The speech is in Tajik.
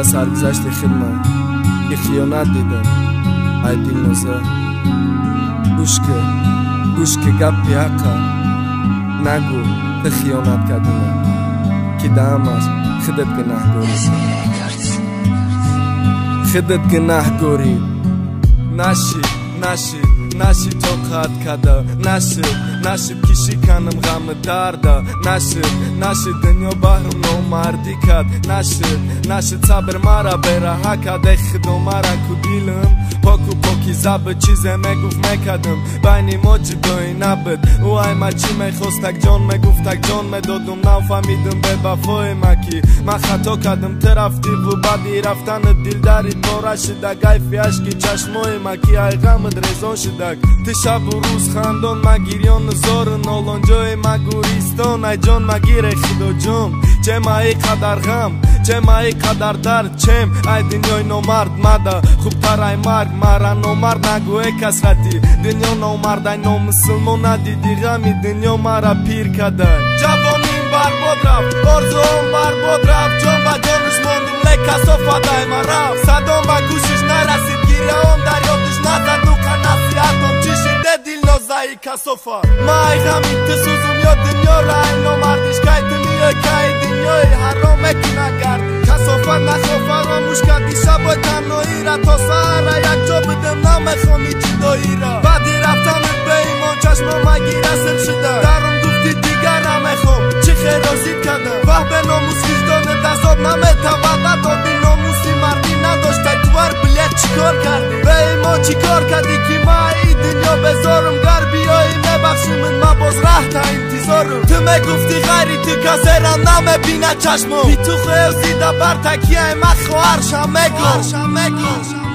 سرگذشت خدمت یه خیانت دیدم ای دینوزه گوش که گپی حقا نگو ته خیانت کردیم که دامش خودت گناه گوری نشی تو خط کده نشی کشی کنم غم درده نشی دنیا بحرم نامردی کد نشی صبر مرا بره حکد خدو مرا کدیلم پاکی زب چیزه میگفت میکدم بینی ما جدایی نبود او ای ما چی میخواستک جان میگفتک جان میدادم نو فهمیدم به بفای مکی من خطا کردم ترفتی و بعدی رفتن دل داری پاره شده گیفی عشقی چشمای مکی ای غمت ریزان شدک تی شب و روز خندان مگیریان نزارن آلان جای مگوریستان ای جان مگیره خدا جان چه ما ای قدر غم چه ما ای قدر درد چم ای دنیای نامرد مده خوب تر ای مرگ مرا نامرد نگوه کسرتی دنیا نامرد ای نامسلمان ندیدی غمی دنیا مرا پیر کده جوانیم برباد رفت آرزوام برباد رفت جان با جانش ماندم لیک کسافت ای من رفت صدام با گوشش نرسید گیره هم در یادش نزد و نصیحتم چشیده دل نازایی کسافت ما ای غمی تسوزم یا دنیا را ای نامردش که دنیا که دنیای حرام کنه گردی کسافت نخواه فراموش کردی شبای تنهایی را تا سهر یک جا بدم نمیخوام جدایی را بعدی رفتنت به ایمان چشمم مگی رسم شده درم گفتی دیگر نمیخوام چی خیر رازید کردم وح به ناموس وجدان دستات نمیتوانه دادی ناموسی مردی نداشته توار بلیت چیکار کردی به ایمان چیکار کردی که ما ای دنیا بذارم گر بیایی نبخشی من باز ره تا انتظارم تو میگفتی غیری تو کسی را نمیبینه چشمم بی تو خیلی زیده بر تکیه من خواهرشم میگم